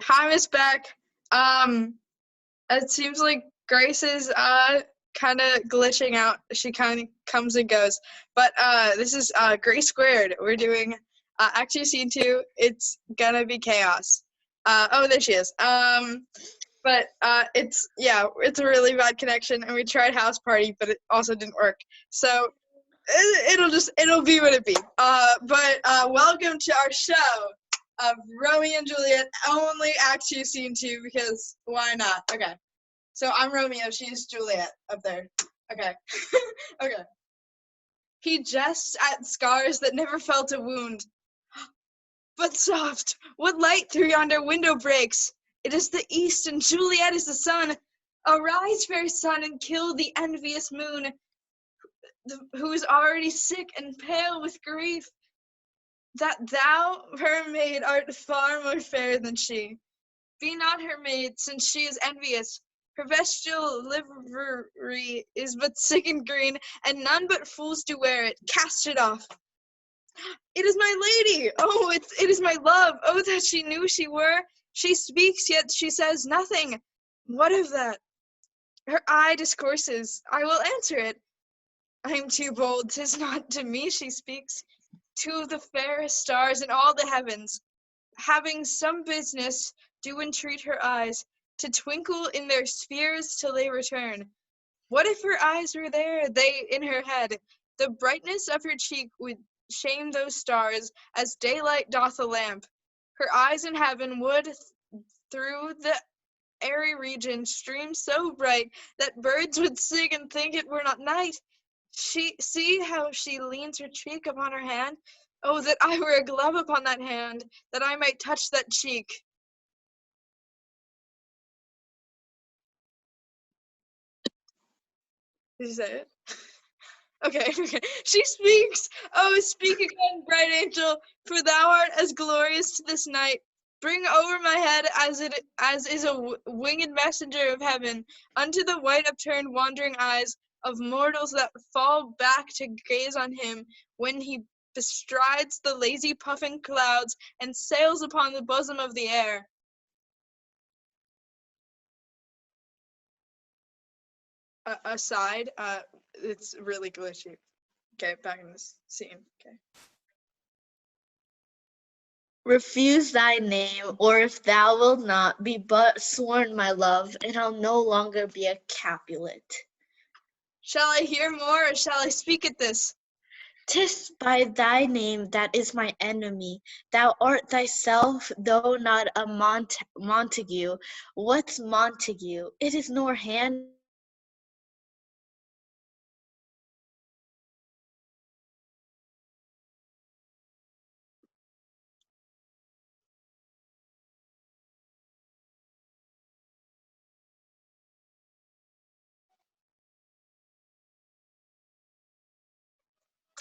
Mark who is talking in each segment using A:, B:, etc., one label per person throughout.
A: Hi, Miss Beck. It seems like Grace is kind of glitching out. She kind of comes and goes. But this is Grace². We're doing Act 2, Scene 2. It's gonna be chaos. Oh, there she is. But it's a really bad connection, and we tried House Party, but it also didn't work. So it'll be what it be. But welcome to our show of Romeo and Juliet, only Act 2, Scene 2, because why not? Okay. So I'm Romeo, she's Juliet up there. Okay. Okay. He jests at scars that never felt a wound. But soft, what light through yonder window breaks? It is the east, and Juliet is the sun. Arise, fair sun, and kill the envious moon, who is already sick and pale with grief, that thou, her maid, art far more fair than she. Be not her maid, since she is envious. Her bestial livery is but sick and green, and none but fools do wear it. Cast it off. It is my lady! Oh, it is my love! Oh, that she knew she were! She speaks, yet she says nothing. What of that? Her eye discourses. I will answer it. I am too bold. 'Tis not to me she speaks. Two of the fairest stars in all the heavens, having some business, do entreat her eyes to twinkle in their spheres till they return. What if her eyes were there, they in her head? The brightness of her cheek would shame those stars, as daylight doth a lamp. Her eyes in heaven would through the airy region stream so bright that birds would sing and think it were not night. See how she leans her cheek upon her hand. Oh, that I were a glove upon that hand, that I might touch that cheek. Did you say it? Okay. She speaks. Oh, speak again, bright angel, for thou art as glorious to this night. Bring over my head as is a winged messenger of heaven, unto the white upturned wandering eyes of mortals that fall back to gaze on him when he bestrides the lazy puffing clouds and sails upon the bosom of the air. Aside, it's really glitchy. Okay, back in this scene. Okay.
B: Refuse thy name, or if thou wilt not, be but sworn my love, and I'll no longer be a Capulet.
A: Shall I hear more, or shall I speak at this?
B: 'Tis by thy name that is my enemy. Thou art thyself, though not a Montague. What's Montague? It is nor hand.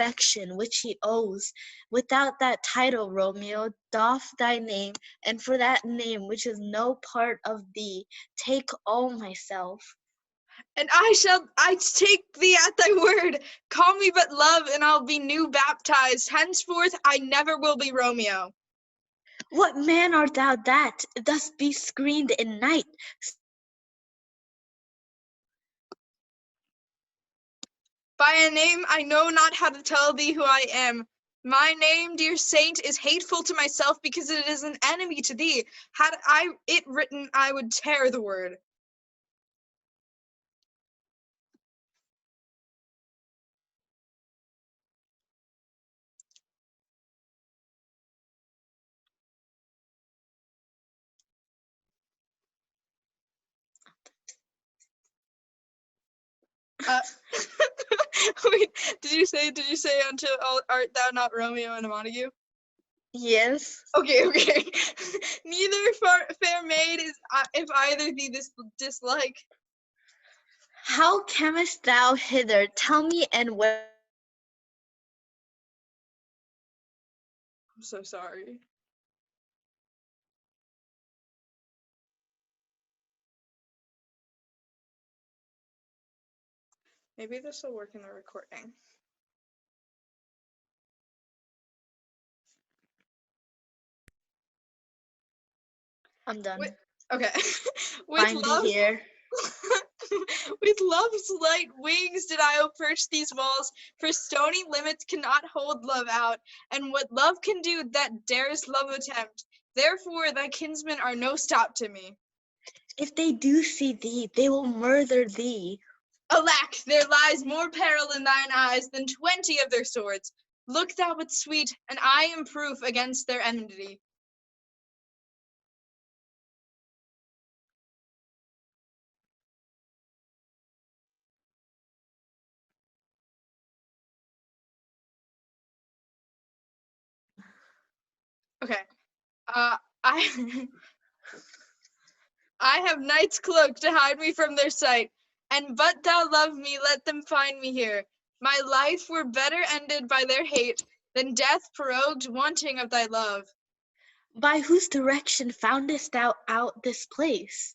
B: Affection which he owes. Without that title, Romeo, doff thy name, and for that name which is no part of thee, take all myself.
A: And I take thee at thy word. Call me but love, and I'll be new baptized. Henceforth I never will be Romeo.
B: What man art thou that thus be screened in night?
A: By a name I know not how to tell thee who I am. My name, dear saint, is hateful to myself because it is an enemy to thee. Had I it written, I would tear the word. Wait, did you say until art thou not Romeo and a Montague?
B: Yes.
A: Okay. Neither fair maid is if either thee this dislike.
B: How camest thou hither? Tell me, and where?
A: I'm so sorry. Maybe this will work in the recording.
B: I'm done.
A: Okay. With
B: Find thee
A: love,
B: here.
A: with love's light wings did I approach these walls, for stony limits cannot hold love out, and what love can do that dares love attempt. Therefore thy kinsmen are no stop to me.
B: If they do see thee, they will murder thee.
A: Alack, there lies more peril in thine eyes than 20 of their swords. Look thou but sweet, and I am proof against their enmity. Okay. I I have night's cloak to hide me from their sight, and but thou love me, let them find me here. My life were better ended by their hate than death prorogued wanting of thy love.
B: By whose direction foundest thou out this place?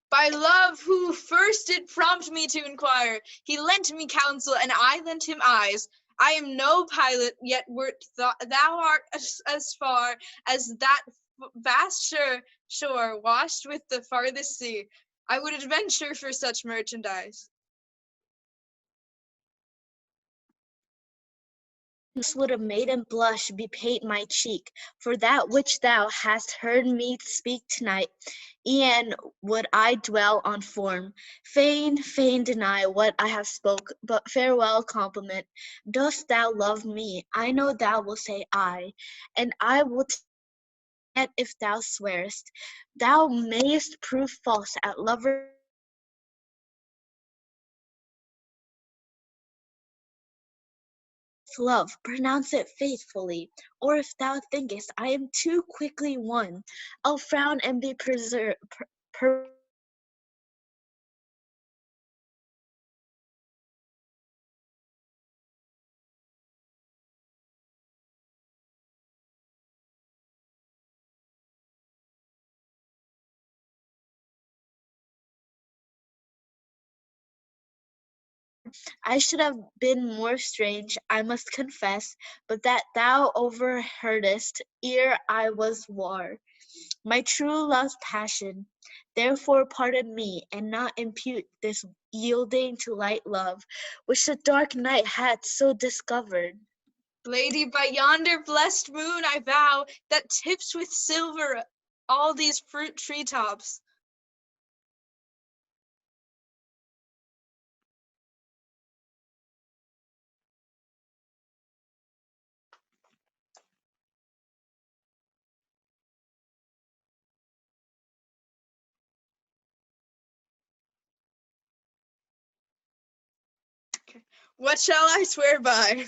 A: By love, who first did prompt me to inquire, he lent me counsel, and I lent him eyes. I am no pilot, yet wert thou art as far as that vast shore washed with the farthest sea. I would adventure for such merchandise.
B: This would a maiden blush bepaint my cheek, for that which thou hast heard me speak tonight, e'en would I dwell on form. Fain deny what I have spoke, but farewell compliment. Dost thou love me? I know thou wilt say I, and I will yet if thou swearest, thou mayest prove false at lover. Love, pronounce it faithfully, or if thou thinkest I am too quickly won, I'll frown and be I should have been more strange, I must confess, but that thou overheardest ere I was war my true love's passion. Therefore pardon me, and not impute this yielding to light love, which the dark night hath so discovered.
A: Lady, by yonder blessed moon I vow, that tips with silver all these fruit treetops. What shall I swear by?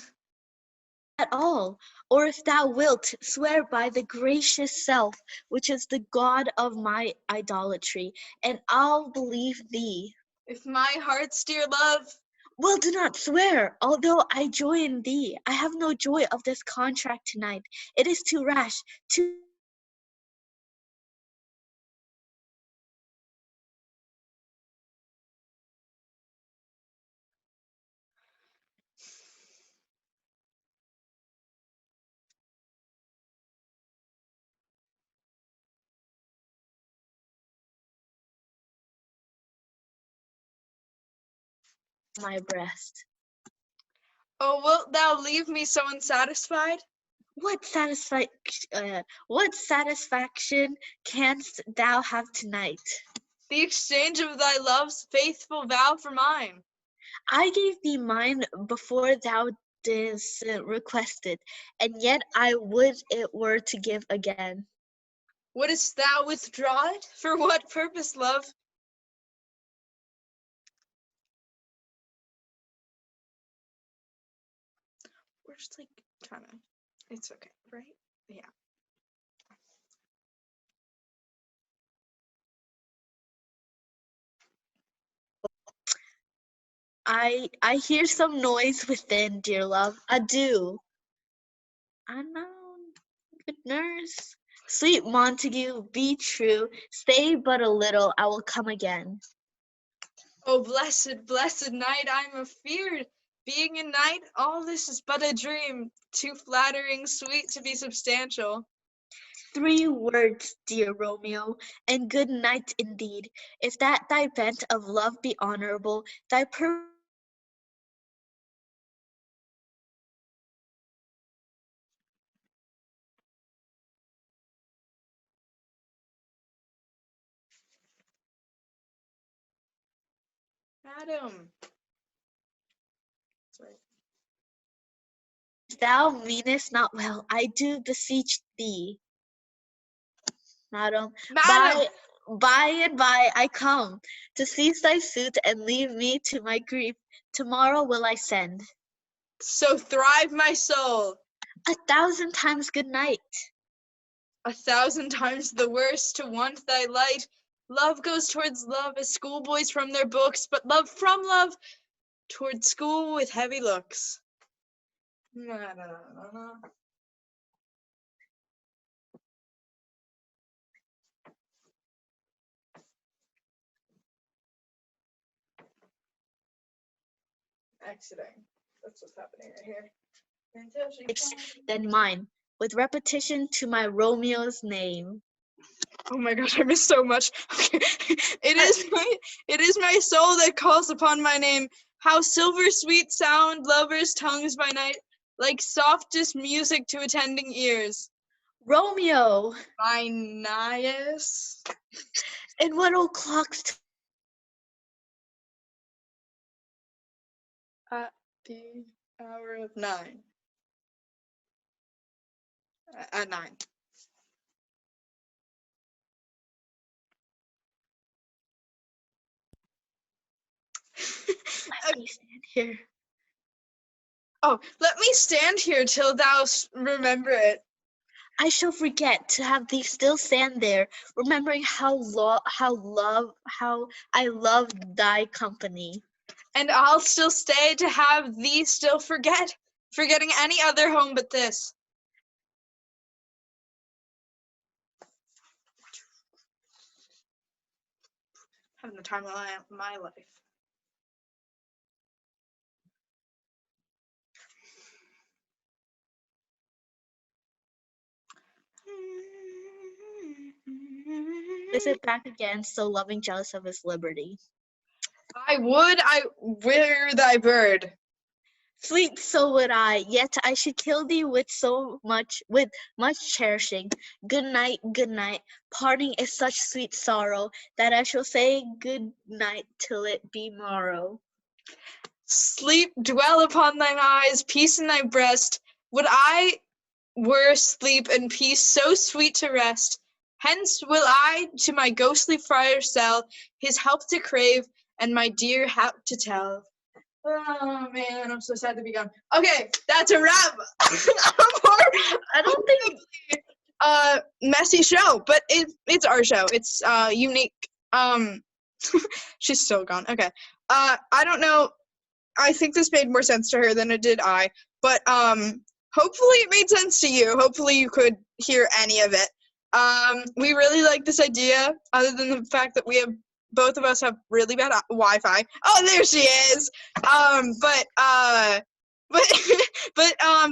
B: At all, or if thou wilt, swear by the gracious self, which is the God of my idolatry, and I'll believe thee.
A: If my heart's dear love.
B: Well, do not swear, although I joy in thee. I have no joy of this contract tonight. It is too rash, too my breast.
A: Oh, wilt thou leave me so unsatisfied?
B: What what satisfaction canst thou have tonight?
A: The exchange of thy love's faithful vow for mine.
B: I gave thee mine before thou didst request it, and yet I would it were to give again.
A: Wouldst thou withdraw it? For what purpose, love? We're just like trying to. It's okay, right? Yeah.
B: I hear some noise within, dear love. Adieu. I know, good nurse. Sweet Montague, be true. Stay but a little, I will come again.
A: Oh, blessed, blessed night, I'm afeard. Being a night, all this is but a dream, too flattering, sweet to be substantial.
B: 3 words, dear Romeo, and good night indeed. If that thy bent of love be honorable, thy
A: Adam. Sorry.
B: thou meanest not well, I do beseech thee, madam.
A: Madam!
B: By and by I come to seize thy suit and leave me to my grief. Tomorrow will I send.
A: So thrive my soul.
B: 1,000 times good night.
A: 1,000 times the worse to want thy light. Love goes towards love as schoolboys from their books, but love from love towards school with heavy looks. Exiting. That's what's happening right here. Until she
B: Than mine, with repetition to my Romeo's name.
A: Oh my gosh, I missed so much. Okay. It is my soul that calls upon my name. How silver sweet sound lovers' tongues by night, like softest music to attending ears.
B: Romeo!
A: By Nias.
B: And what old clocks
A: At the hour of 9. At 9.
B: let me stand here?
A: Oh, let me stand here till thou remember it.
B: I shall forget to have thee still stand there, remembering how I loved thy company.
A: And I'll still stay to have thee still forgetting any other home but this. Having the time of my life.
B: Visit back again, so loving, jealous of his liberty.
A: I wear thy bird.
B: Sweet, so would I, yet I should kill thee with much cherishing. Good night, parting is such sweet sorrow, that I shall say good night till it be morrow.
A: Sleep dwell upon thine eyes, peace in thy breast. Would I were sleep and peace so sweet to rest. Hence will I to my ghostly friar sell, his help to crave, and my dear hap to tell. Oh man, I'm so sad to be gone. Okay, that's a wrap.
B: I don't think
A: Messy show, but it's our show. It's unique. She's still gone. Okay. I don't know. I think this made more sense to her than it did I, but hopefully it made sense to you. Hopefully you could hear any of it. We really like this idea, other than the fact that both of us have really bad Wi-Fi. Oh, there she is. But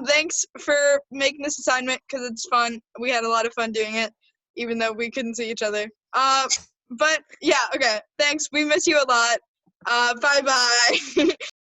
A: thanks for making this assignment, because it's fun. We had a lot of fun doing it, even though we couldn't see each other. But yeah, okay. Thanks. We miss you a lot. Bye-bye.